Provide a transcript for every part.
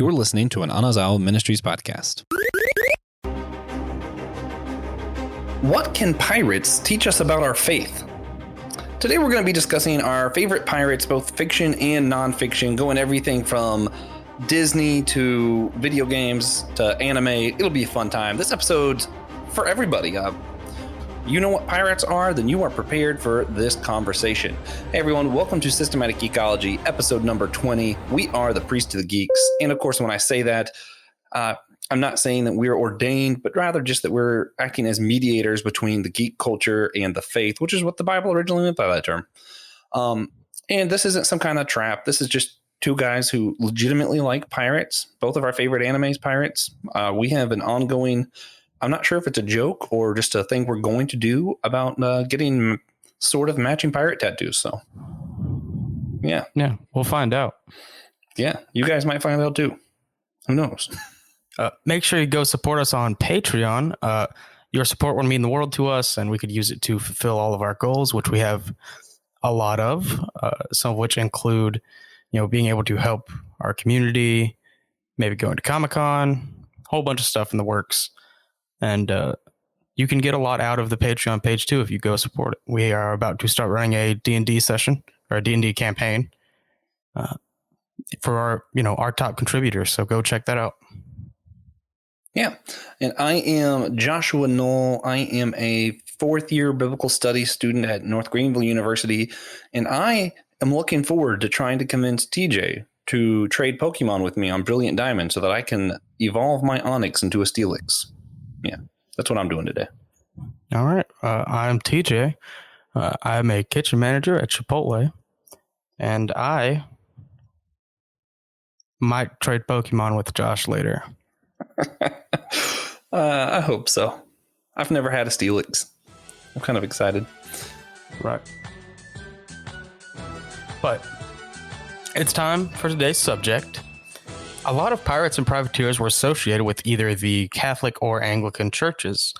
You're listening to an Anazao Ministries podcast. What can pirates teach us about our faith? Today we're going to be discussing our favorite pirates, both fiction and nonfiction, going everything from Disney to video games to anime. It'll be a fun time. This episode's for everybody. You know what pirates are, then you are prepared for this conversation. Hey everyone, welcome to Systematic Geekology, episode number 20. We are the Priest of the Geeks. And of course, when I say that, I'm not saying that we're ordained, but rather just that we're acting as mediators between the geek culture and the faith, which is what the Bible originally meant by that term. And this isn't some kind of trap. This is just two guys who legitimately like pirates. Both of our favorite animes, pirates. We have an ongoing, I'm not sure if it's a joke or just a thing we're going to do about getting sort of matching pirate tattoos. So, yeah, we'll find out. Yeah, you guys might find out too. Who knows? Make sure you go support us on Patreon. Your support would mean the world to us, and we could use it to fulfill all of our goals, which we have a lot of, some of which include, being able to help our community, maybe going to Comic-Con, a whole bunch of stuff in the works. And you can get a lot out of the Patreon page too if you go support it. We are about to start running a D&D session or a D&D campaign for our top contributors. So go check that out. Yeah. And I am Joshua Knoll. I am a fourth-year biblical studies student at North Greenville University, and I am looking forward to trying to convince TJ to trade Pokemon with me on Brilliant Diamond so that I can evolve my Onix into a Steelix. Yeah, that's what I'm doing today. All right. I'm TJ. I'm a kitchen manager at Chipotle, and I might trade Pokemon with Josh later. I hope so. I've never had a Steelix. I'm kind of excited. Right. But it's time for today's subject. A lot of pirates and privateers were associated with either the Catholic or Anglican churches.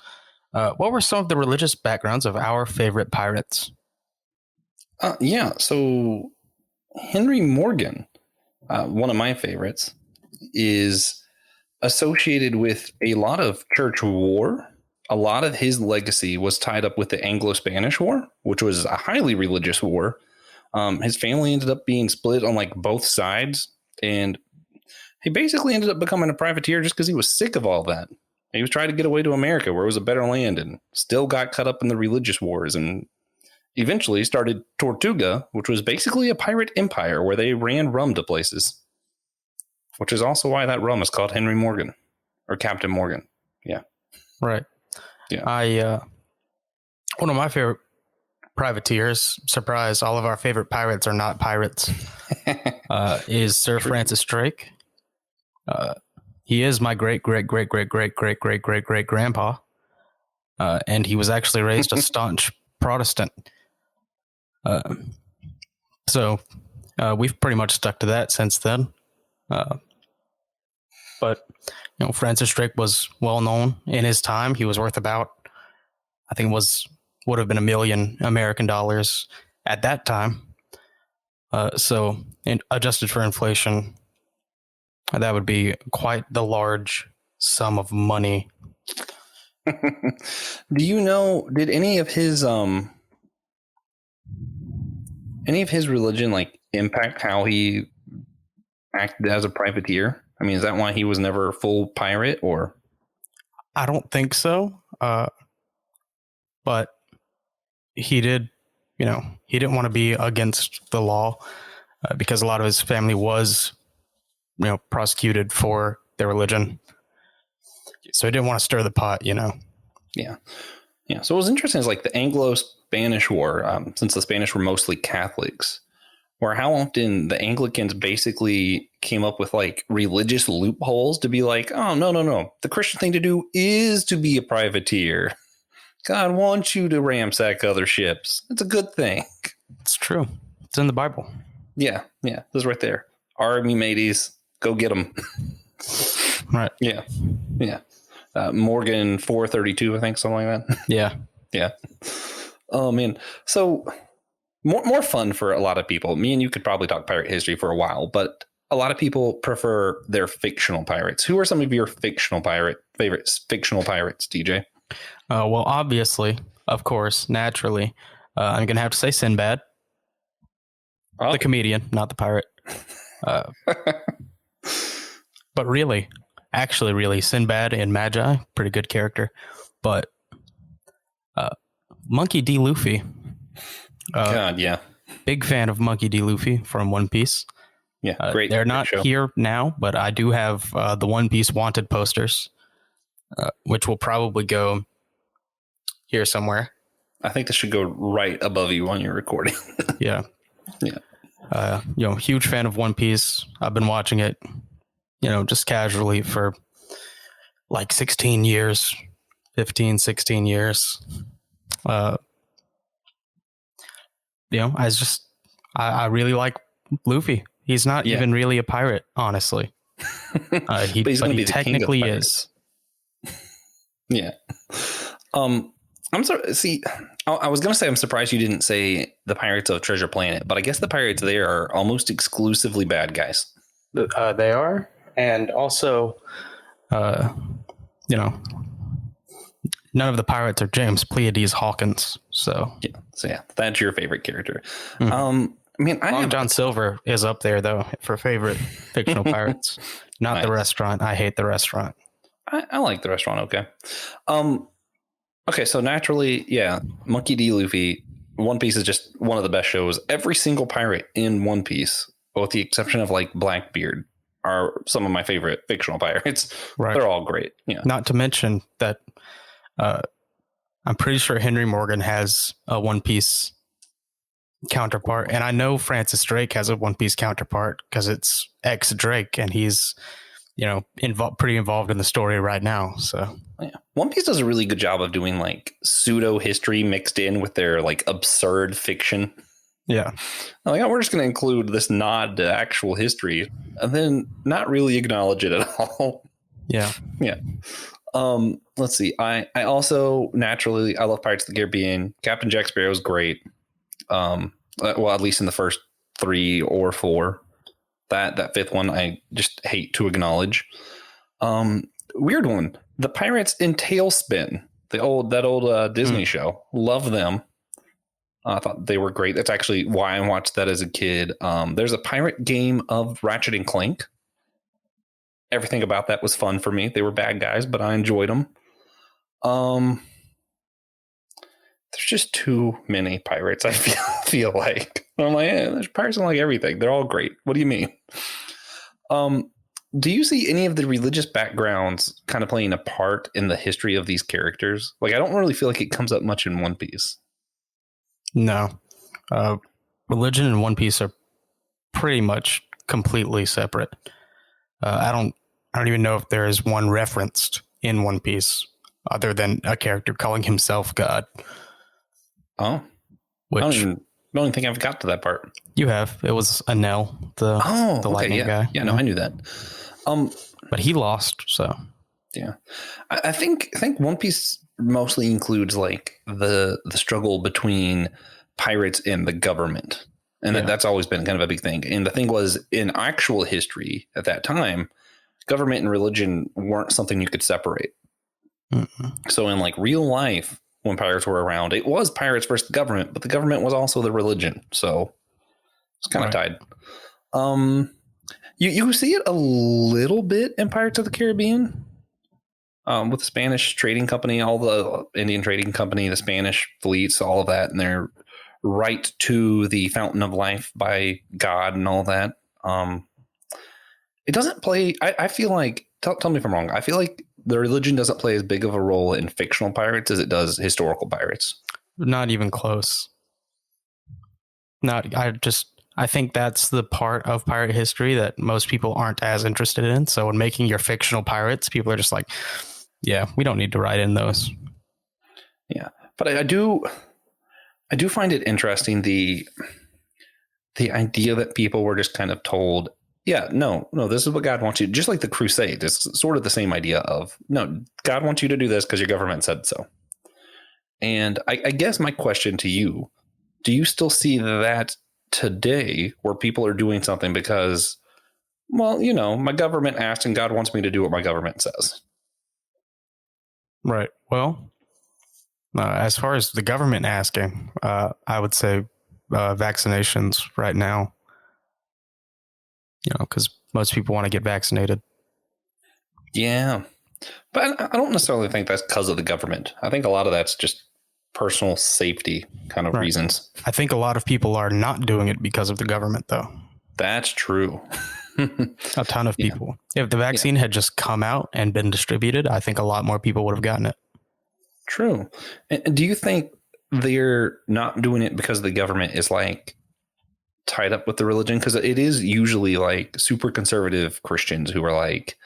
What were some of the religious backgrounds of our favorite pirates? So Henry Morgan, one of my favorites, is associated with a lot of church war. A lot of his legacy was tied up with the Anglo-Spanish War, which was a highly religious war. His family ended up being split on both sides, and he basically ended up becoming a privateer just because he was sick of all that. He was trying to get away to America where it was a better land, and still got caught up in the religious wars, and eventually started Tortuga, which was basically a pirate empire where they ran rum to places. Which is also why that rum is called Henry Morgan or Captain Morgan. Yeah. Right. Yeah. One of my favorite privateers, surprise, all of our favorite pirates are not pirates, is Sir Francis Drake. He is my great grandpa. And he was actually raised a staunch Protestant. So we've pretty much stuck to that since then. But Francis Drake was well known in his time. He was worth about, I think would have been $1 million American dollars at that time. So adjusted for inflation, that would be quite the large sum of money. Do you know, did any of his religion impact how he acted as a privateer? I mean, is that why he was never a full pirate, or? I don't think so. But he did, he didn't want to be against the law because a lot of his family was, prosecuted for their religion. So he didn't want to stir the pot, Yeah. Yeah. So what was interesting is the Anglo-Spanish War, since the Spanish were mostly Catholics, where how often the Anglicans basically came up with religious loopholes to be oh, no. The Christian thing to do is to be a privateer. God wants you to ramsack other ships. It's a good thing. It's true. It's in the Bible. Yeah. This is right there. Army mateys, go get them. Right. Yeah. Morgan 432, I think, something like that. Yeah. Oh, man. So more fun for a lot of people. Me and you could probably talk pirate history for a while, but a lot of people prefer their fictional pirates. Who are some of your favorite fictional pirates, DJ? Well, obviously, of course, naturally, I'm gonna have to say Sinbad, Oh. the comedian, not the pirate. But really, Sinbad and Magi, pretty good character. But Monkey D. Luffy, God, yeah. big fan of Monkey D. Luffy from One Piece. Yeah, great. They're not show. here now, but I do have the One Piece wanted posters, which will probably go here somewhere. I think this should go right above you on your recording. Yeah. Yeah. Huge fan of One Piece. I've been watching it, just casually for like 16 years, 15, 16 years. I really like Luffy. He's not even really a pirate, honestly. But he's going to be the technically king of pirates. Yeah. I'm sorry. See, I was going to say I'm surprised you didn't say the Pirates of Treasure Planet, but I guess the pirates there are almost exclusively bad guys. They are, and also, none of the pirates are James Pleiades Hawkins. So yeah, that's your favorite character. Mm-hmm. Long John Silver is up there though for favorite fictional pirates. Not nice. The restaurant. I hate the restaurant. I like the restaurant. Okay. Okay, so naturally, yeah, Monkey D. Luffy, One Piece is just one of the best shows. Every single pirate in One Piece, with the exception of like Blackbeard, are some of my favorite fictional pirates. Right. They're all great. Yeah. Not to mention that I'm pretty sure Henry Morgan has a One Piece counterpart, and I know Francis Drake has a One Piece counterpart because it's ex Drake, and he's pretty involved in the story right now. So yeah, One Piece does a really good job of doing like pseudo history mixed in with their like absurd fiction. Yeah, like we're just going to include this nod to actual history and then not really acknowledge it at all. Yeah. Let's see. I also naturally I love Pirates of the Caribbean. Captain Jack Sparrow is great. Well, at least in the first 3 or 4. That fifth one I just hate to acknowledge. Weird one. The Pirates in Tailspin, that old Disney show. Love them. I thought they were great. That's actually why I watched that as a kid. There's a pirate game of Ratchet and Clank. Everything about that was fun for me. They were bad guys, but I enjoyed them. There's just too many pirates, I feel like. I'm like, there's pirates in like everything. They're all great. What do you mean? Do you see any of the religious backgrounds kind of playing a part in the history of these characters? Like, I don't really feel like it comes up much in One Piece. No. Religion and One Piece are pretty much completely separate. I don't even know if there is one referenced in One Piece other than a character calling himself God. Oh, which I don't even think I've got to that part. You have. It was Anel, the lightning guy. Yeah, no, I knew that. But he lost, so yeah. I think One Piece mostly includes like the struggle between pirates and the government, and that's always been kind of a big thing. And the thing was, in actual history at that time, government and religion weren't something you could separate. Mm-hmm. So in like real life, when pirates were around, it was pirates versus the government, but the government was also the religion. So it's kind of tied. You see it a little bit in Pirates of the Caribbean, with the Spanish trading company, all the Indian trading company, the Spanish fleets, all of that, and their right to the fountain of life by God and all that. It doesn't play. I feel like, tell me if I'm wrong. I feel like the religion doesn't play as big of a role in fictional pirates as it does historical pirates. Not even close. I think that's the part of pirate history that most people aren't as interested in. So when making your fictional pirates, people are just like, yeah, we don't need to write in those. Yeah. But I do find it interesting, the idea that people were just kind of told, yeah, no, this is what God wants you. Just like the Crusade, it's sort of the same idea of, no, God wants you to do this because your government said so. And I guess my question to you, do you still see that today where people are doing something because Well, my government asked and God wants me to do what my government says. Right. Well, as far as the government asking, I would say vaccinations right now, because most people want to get vaccinated. Yeah. But I don't necessarily think that's because of the government. I think a lot of that's just personal safety kind of reasons. I think a lot of people are not doing it because of the government, though. That's true. A ton of people. If the vaccine had just come out and been distributed, I think a lot more people would have gotten it. True. And do you think they're not doing it because the government is like tied up with the religion? Because it is usually like super conservative Christians who are like,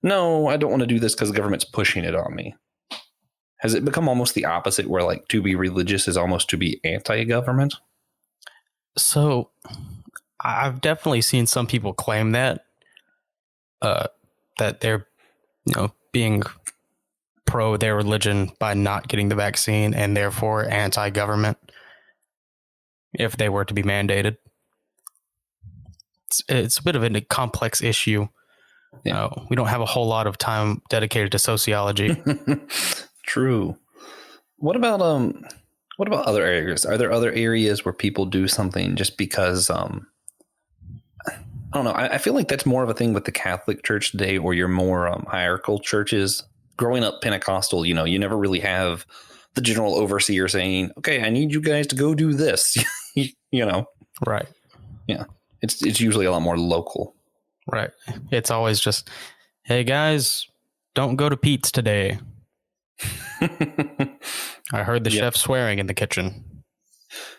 no, I don't want to do this because the government's pushing it on me. Has it become almost the opposite where like to be religious is almost to be anti-government? So I've definitely seen some people claim that they're, being pro their religion by not getting the vaccine and therefore anti-government if they were to be mandated. It's a bit of a complex issue. We don't have a whole lot of time dedicated to sociology. True. What about other areas? Are there other areas where people do something just because I don't know. I feel like that's more of a thing with the Catholic Church today, or your more hierarchical churches. Growing up Pentecostal, you never really have the general overseer saying, "Okay, I need you guys to go do this." Right. Yeah. It's usually a lot more local. Right. It's always just, "Hey guys, don't go to Pete's today." I heard the chef swearing in the kitchen.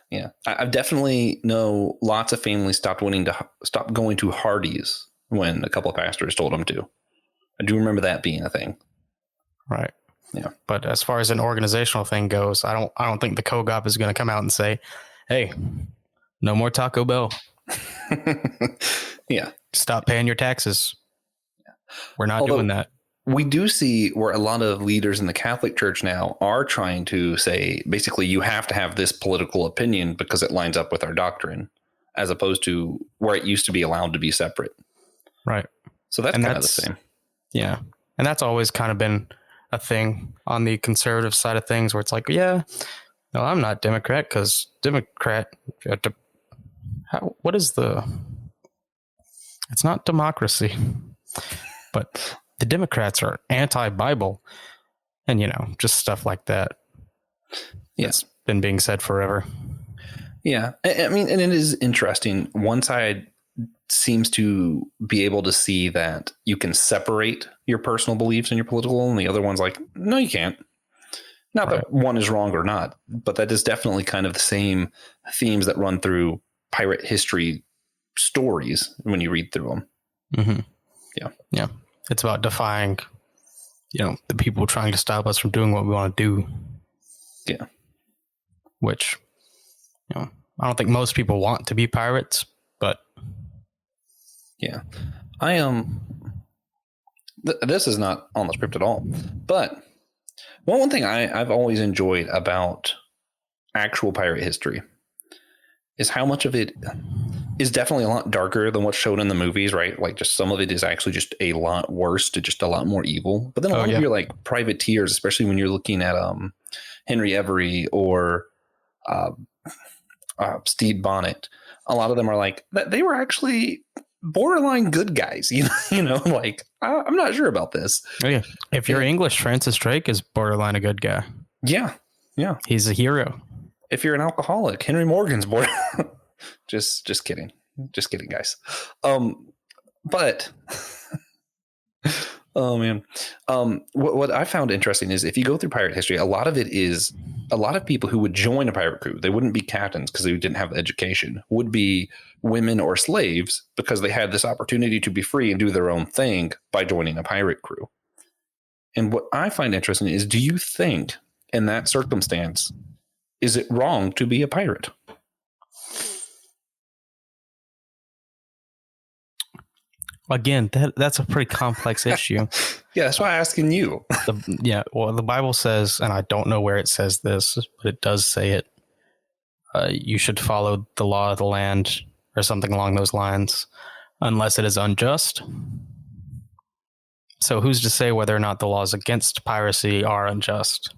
Yeah, I've definitely know lots of families stop going to Hardee's when a couple of pastors told them to. I do remember that being a thing. Right. Yeah. But as far as an organizational thing goes, I don't think the COGOP is going to come out and say, "Hey, no more Taco Bell." Yeah. Stop paying your taxes. We're not doing that. We do see where a lot of leaders in the Catholic Church now are trying to say, basically, you have to have this political opinion because it lines up with our doctrine, as opposed to where it used to be allowed to be separate. Right. So that's kind of the same. Yeah. And that's always kind of been a thing on the conservative side of things where it's like, no, I'm not Democrat because it's not democracy, but the Democrats are anti-Bible and, just stuff like that. Yeah. It's been being said forever. Yeah. I mean, and it is interesting. One side seems to be able to see that you can separate your personal beliefs and your political, and the other one's like, no, you can't. Not that one is wrong or not, but that is definitely kind of the same themes that run through pirate history stories when you read through them. Mm-hmm. Yeah. Yeah. It's about defying, the people trying to stop us from doing what we want to do. Yeah. Which, I don't think most people want to be pirates, but. Yeah. This is not on the script at all, but one thing I've always enjoyed about actual pirate history is how much of it is definitely a lot darker than what's shown in the movies, right? Like just some of it is actually just a lot worse to just a lot more evil. But then a lot of your like privateers, especially when you're looking at Henry Every or Stede Bonnet, a lot of them are like they were actually borderline good guys. Like I'm not sure about this. Oh yeah, if you're English, Francis Drake is borderline a good guy. Yeah, he's a hero. If you're an alcoholic, Henry Morgan's born. just kidding, guys. But oh man, what I found interesting is if you go through pirate history, a lot of it is a lot of people who would join a pirate crew. They wouldn't be captains because they didn't have the education. Would be women or slaves because they had this opportunity to be free and do their own thing by joining a pirate crew. And what I find interesting is, do you think in that circumstance, is it wrong to be a pirate? Again, that's a pretty complex issue. Yeah, that's why I'm asking you. The Bible says, and I don't know where it says this, but it does say it. You should follow the law of the land or something along those lines. unless it is unjust. So who's to say whether or not the laws against piracy are unjust?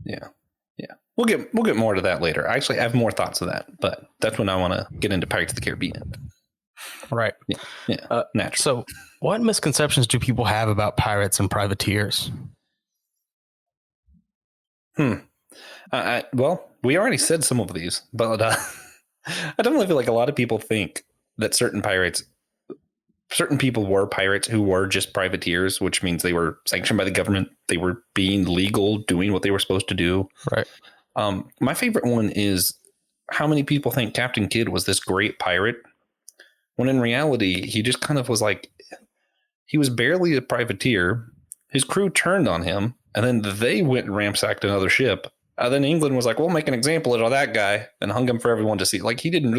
Yeah. We'll get more to that later. Actually, I have more thoughts of that, but that's when I want to get into Pirates of the Caribbean. Right. Yeah. Naturally. So what misconceptions do people have about pirates and privateers? Well, we already said some of these, but I definitely feel like a lot of people think that certain people were pirates who were just privateers, which means they were sanctioned by the government. They were being legal, doing what they were supposed to do. Right. My favorite one is how many people think Captain Kidd was this great pirate, when in reality, he just kind of was like, he was barely a privateer. His crew turned on him, and then they went and ransacked another ship. Then England was like, we'll make an example of that guy, and hung him for everyone to see. Like, he didn't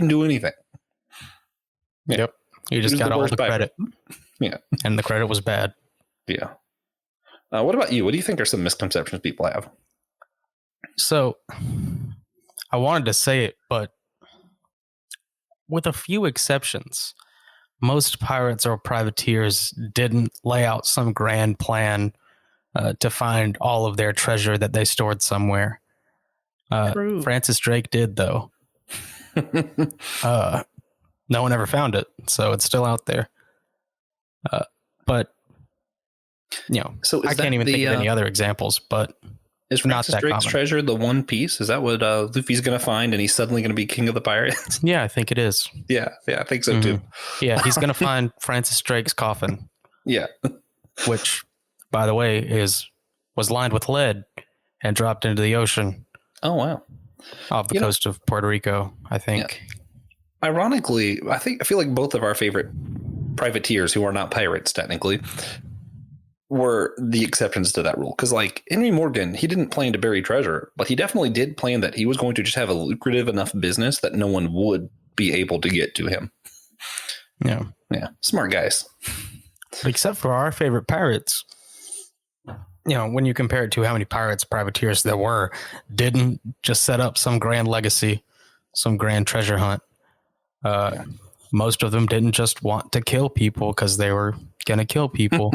do anything. Yeah. Yep. He just got all the credit. Yeah. And the credit was bad. Yeah. What about you? What do you think are some misconceptions people have? So I wanted to say it, but with a few exceptions, most pirates or privateers didn't lay out some grand plan to find all of their treasure that they stored somewhere. Francis Drake did, though. No one ever found it, so it's still out there. But, so I can't even think of any other examples, but is Francis Drake's treasure the One Piece? Is that what Luffy's going to find, and he's suddenly going to be king of the pirates? Yeah, I think it is. Yeah, I think so too. Yeah, he's going to find Francis Drake's coffin. Yeah. Which, by the way, was lined with lead and dropped into the ocean. Oh, wow. Off the coast of Puerto Rico, I think. Yeah. Ironically, I feel like both of our favorite privateers, who are not pirates technically, were the exceptions to that rule. Because like Henry Morgan, he didn't plan to bury treasure, but he definitely did plan that he was going to just have a lucrative enough business that no one would be able to get to him. Yeah. Smart guys. Except for our favorite pirates, when you compare it to how many privateers there were, didn't just set up some grand legacy, some grand treasure hunt. Most of them didn't just want to kill people because they were going to kill people.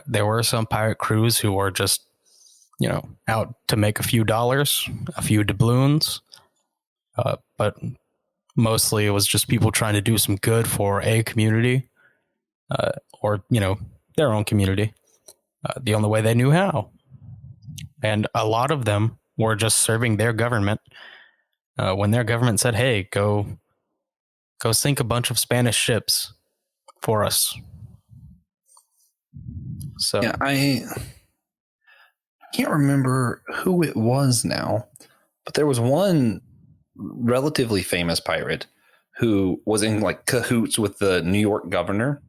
There were some pirate crews who were just, out to make a few dollars, a few doubloons. But mostly it was just people trying to do some good for a community, or, their own community, the only way they knew how. And a lot of them were just serving their government. When their government said, hey, go sink a bunch of Spanish ships for us. So yeah, I can't remember who it was now, but there was one relatively famous pirate who was in like cahoots with the New York governor.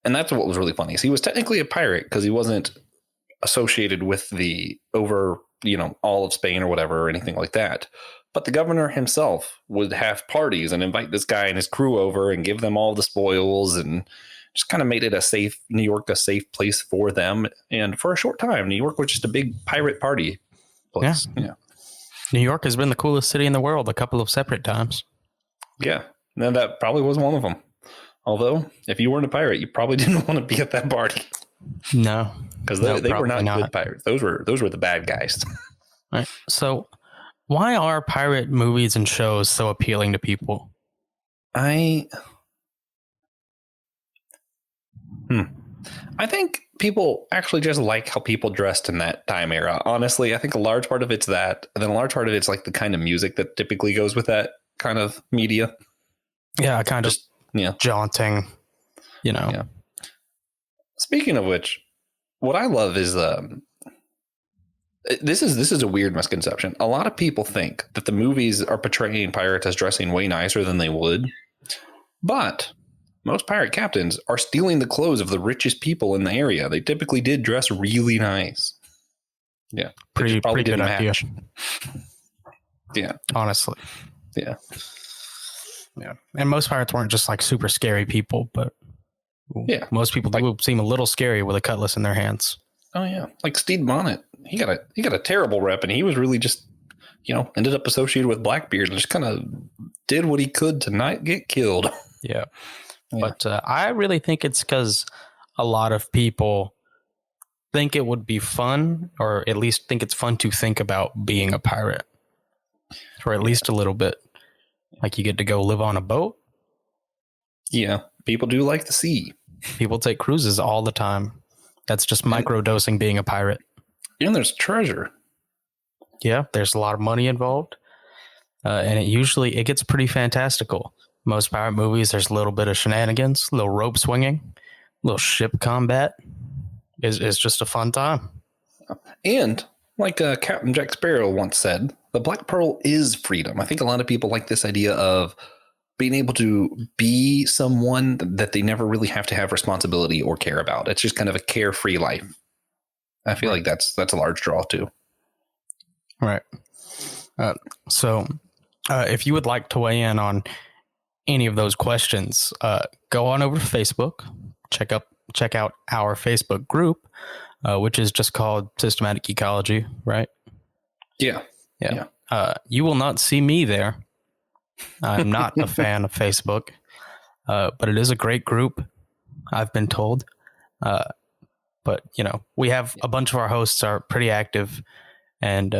And that's what was really funny. So he was technically a pirate because he wasn't associated with the all of Spain or whatever or anything like that. But the governor himself would have parties and invite this guy and his crew over and give them all the spoils, and just kind of made it New York a safe place for them. And for a short time, New York was just a big pirate party place. Yeah. New York has been the coolest city in the world a couple of separate times. Yeah. And that probably was one of them. Although, if you weren't a pirate, you probably didn't want to be at that party. No. Because they were not good pirates. Those were the bad guys. Right. So why are pirate movies and shows so appealing to people? I think people actually just like how people dressed in that time era. Honestly, I think a large part of it's that, and then a large part of it's like the kind of music that typically goes with that kind of media. Yeah, kind of jaunting, Yeah. Speaking of which, what I love is this is a weird misconception. A lot of people think that the movies are portraying pirates as dressing way nicer than they would, but most pirate captains are stealing the clothes of the richest people in the area. They typically did dress really nice. Yeah. Pretty good idea. Yeah. Honestly. Yeah. Yeah. And most pirates weren't just like super scary people, but most people do seem a little scary with a cutlass in their hands. Oh yeah. Like Stede Bonnet. He got a terrible rep, and he was really just ended up associated with Blackbeard and just kind of did what he could to not get killed. Yeah. Yeah. But I really think it's because a lot of people think it would be fun, or at least think it's fun to think about being a pirate for at least a little bit. Like you get to go live on a boat. Yeah, people do like the sea. People take cruises all the time. That's just microdosing being a pirate. And there's treasure. Yeah, there's a lot of money involved. And it gets pretty fantastical. Most pirate movies, there's a little bit of shenanigans, a little rope swinging, a little ship combat. It's just a fun time. And like Captain Jack Sparrow once said, the Black Pearl is freedom. I think a lot of people like this idea of being able to be someone that they never really have to have responsibility or care about. It's just kind of a carefree life. I feel like that's a large draw too. Right. So if you would like to weigh in on any of those questions, go on over to Facebook, check out our Facebook group, which is just called Systematic Ecology, right? Yeah. You will not see me there. I'm not a fan of Facebook, but it is a great group, I've been told. But, we have a bunch of our hosts are pretty active and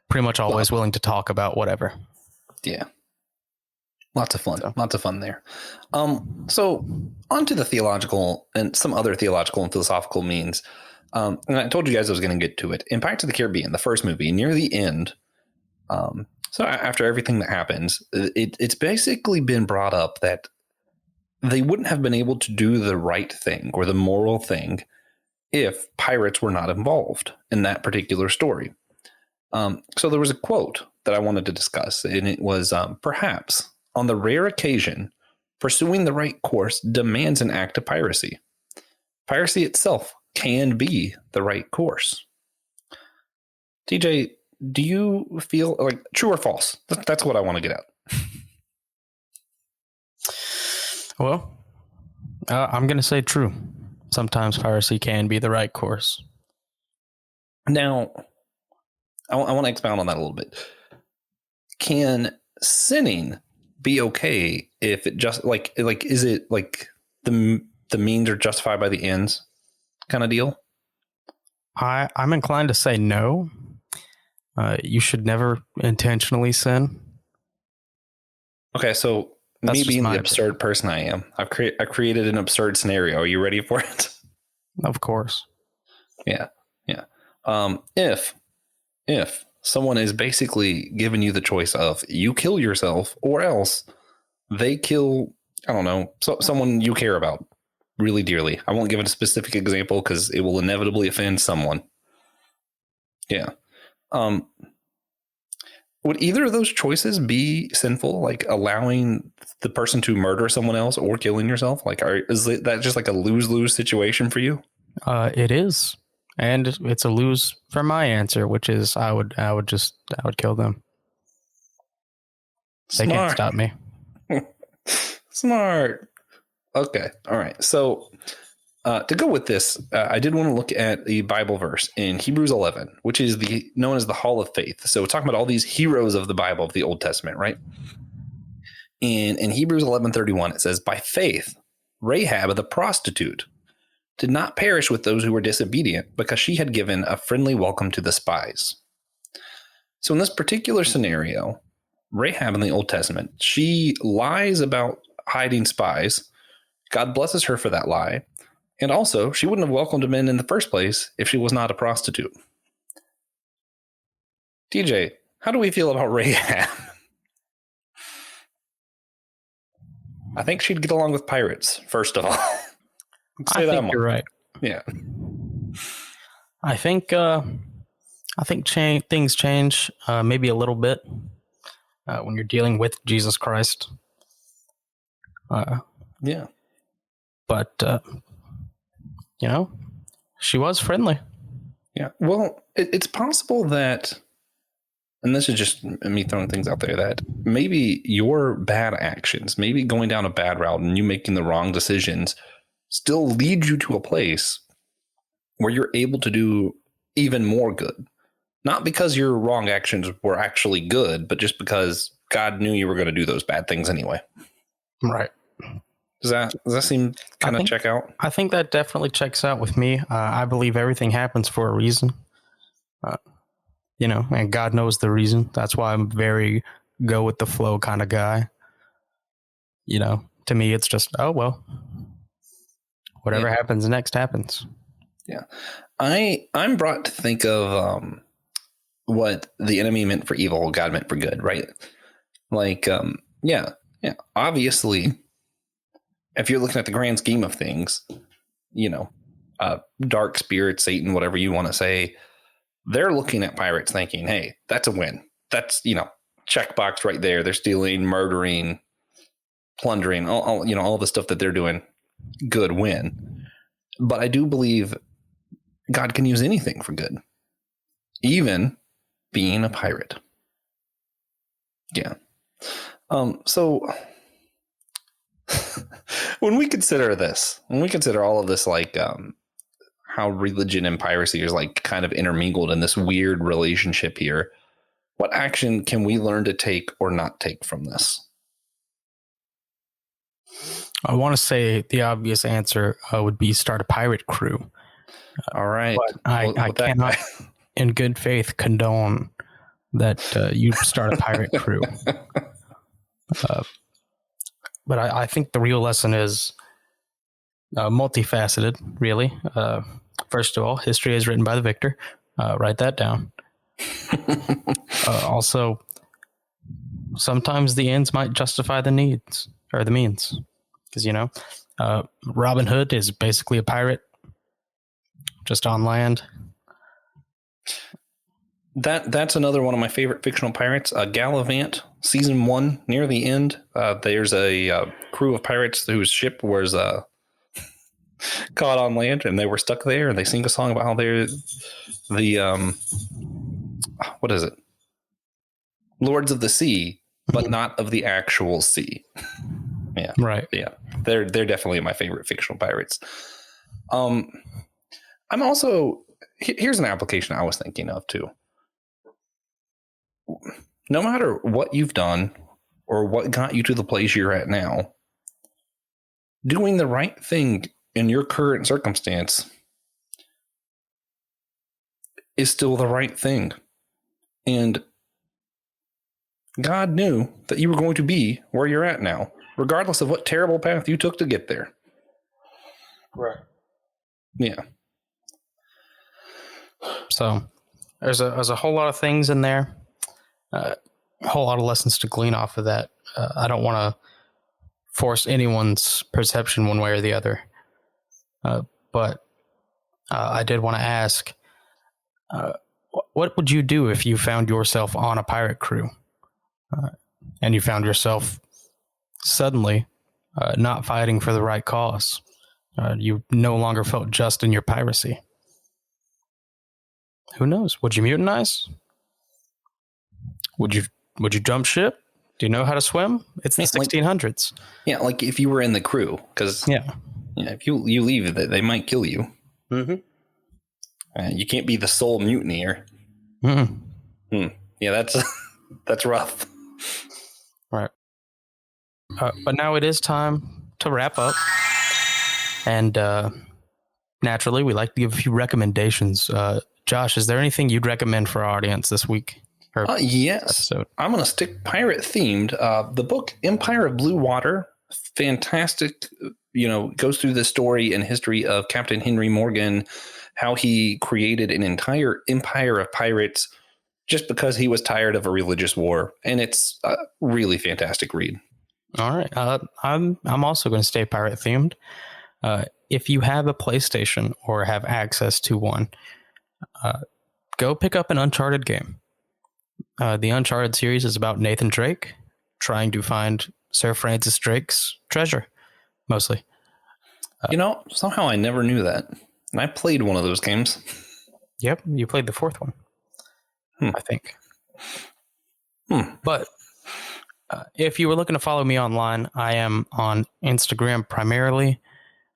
pretty much always willing to talk about whatever. Yeah. Lots of fun there. So on to the theological and some other theological and philosophical means. And I told you guys I was going to get to it. In Pirates of the Caribbean, the first movie, near the end, so after everything that happens, it's basically been brought up that they wouldn't have been able to do the right thing or the moral thing if pirates were not involved in that particular story. So there was a quote that I wanted to discuss, and it was, perhaps on the rare occasion, pursuing the right course demands an act of piracy. Piracy itself can be the right course. TJ, do you feel like true or false? That's what I want to get at. Well, I'm going to say true. Sometimes piracy can be the right course. Now, I want to expound on that a little bit. Can sinning be okay if it just like is it like the means are justified by the ends kind of deal? I'm inclined to say no. You should never intentionally sin. Okay, so That's me being the opinion. absurd person I am, I created an absurd scenario. Are you ready for it? Of course. Yeah. If someone is basically giving you the choice of you kill yourself or else they kill, I don't know, someone you care about really dearly. I won't give a specific example because it will inevitably offend someone. Yeah. Would either of those choices be sinful? Like allowing the person to murder someone else or killing yourself? Like, is that just like a lose-lose situation for you? It is. And it's a lose for my answer, which is I would kill them. They can't stop me. Smart. Okay. All right. So to go with this, I did want to look at the Bible verse in Hebrews 11, which is known as the Hall of Faith. So we're talking about all these heroes of the Bible, of the Old Testament, right? In Hebrews 11:31, it says, by faith, Rahab the prostitute did not perish with those who were disobedient because she had given a friendly welcome to the spies. So in this particular scenario, Rahab in the Old Testament, she lies about hiding spies. God blesses her for that lie. And also, she wouldn't have welcomed him in the first place if she was not a prostitute. DJ, how do we feel about Rahab? I think she'd get along with pirates, first of all. I think you're right. Yeah. I think things change maybe a little bit when you're dealing with Jesus Christ. Yeah. But she was friendly. Yeah. Well, it's possible that, and this is just me throwing things out there, that maybe your bad actions, maybe going down a bad route and you making the wrong decisions still lead you to a place where you're able to do even more good. Not because your wrong actions were actually good, but just because God knew you were going to do those bad things anyway. Right. Does that seem kind of check out? I think that definitely checks out with me. I believe everything happens for a reason. And God knows the reason. That's why I'm very go with the flow kind of guy. To me, it's just, oh, well, whatever happens next happens. Yeah. I'm brought to think of what the enemy meant for evil, God meant for good, right? Like, obviously, if you're looking at the grand scheme of things, dark spirit, Satan, whatever you want to say, they're looking at pirates thinking, hey, that's a win. That's, checkbox right there. They're stealing, murdering, plundering, all the stuff that they're doing. Good win. But I do believe God can use anything for good, even being a pirate. Yeah. So when we consider all of this, like how religion and piracy is like kind of intermingled in this weird relationship here, what action can we learn to take or not take from this? I want to say the obvious answer would be start a pirate crew. All right. But I cannot, in good faith, condone that you start a pirate crew. But I think the real lesson is multifaceted, really. First of all, history is written by the victor. Write that down. Also, sometimes the ends might justify the needs or the means. Because, Robin Hood is basically a pirate just on land. That's another one of my favorite fictional pirates, Gallivant, season 1, near the end. There's a crew of pirates whose ship was caught on land, and they were stuck there, and they sing a song about how they're the what is it? Lords of the sea, but not of the actual sea. Yeah, right. Yeah, they're definitely my favorite fictional pirates. I'm also here's an application I was thinking of too. No matter what you've done or what got you to the place you're at now, doing the right thing in your current circumstance is still the right thing. And God knew that you were going to be where you're at now, regardless of what terrible path you took to get there. Right. Yeah. So there's a whole lot of things in there. A whole lot of lessons to glean off of that. I don't want to force anyone's perception one way or the other. But I did want to ask, what would you do if you found yourself on a pirate crew and you found yourself suddenly not fighting for the right cause? You no longer felt just in your piracy. Who knows? Would you mutinize? Would you jump ship? Do you know how to swim? It's the 1600s. Yeah, like if you were in the crew, because if you leave, they might kill you. Mm-hmm. You can't be the sole mutineer. Mm-hmm. Yeah, that's rough. Right. But now it is time to wrap up, and naturally, we like to give a few recommendations. Josh, is there anything you'd recommend for our audience this week? Yes. Episode? I'm going to stick pirate themed. The book Empire of Blue Water, fantastic, goes through the story and history of Captain Henry Morgan, how he created an entire empire of pirates just because he was tired of a religious war. And it's a really fantastic read. All right. I'm also going to stay pirate themed. If you have a PlayStation or have access to one, go pick up an Uncharted game. The Uncharted series is about Nathan Drake trying to find Sir Francis Drake's treasure, mostly. Somehow I never knew that. And I played one of those games. Yep, you played the fourth one, I think. But if you were looking to follow me online, I am on Instagram primarily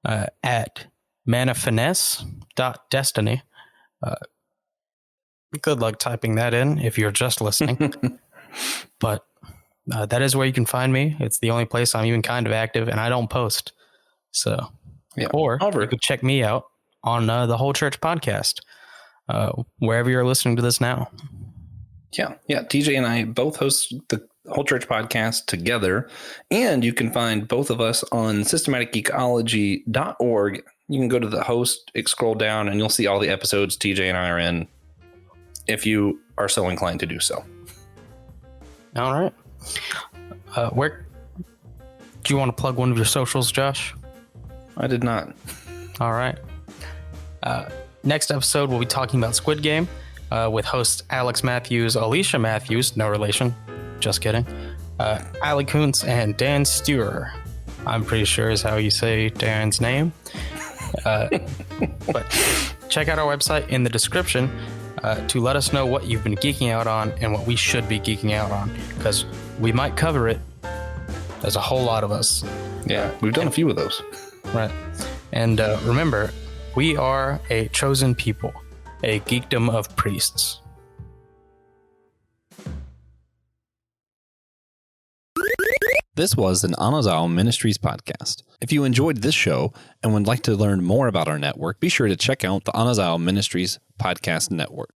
at manafinesse.destiny. Good luck typing that in if you're just listening. But that is where you can find me. It's the only place I'm even kind of active, and I don't post. So, Yeah. or However, you could check me out on the Whole Church podcast, wherever you're listening to this now. Yeah. TJ and I both host the Whole Church podcast together, and you can find both of us on systematicecology.org. You can go to the host, scroll down, and you'll see all the episodes TJ and I are in, if you are so inclined to do so. All right. Where do you want to plug one of your socials, Josh? I did not. All right. Next episode, we'll be talking about Squid Game with hosts Alex Matthews, Alicia Matthews, no relation, just kidding, Ali Kuntz, and Dan Stewer. I'm pretty sure is how you say Dan's name. But check out our website in the description to let us know what you've been geeking out on and what we should be geeking out on, because we might cover it. There's a whole lot of us. Yeah, we've done a few of those. Right. And remember, we are a chosen people, a geekdom of priests. This was an Anazao Ministries podcast. If you enjoyed this show and would like to learn more about our network, be sure to check out the Anazao Ministries podcast network.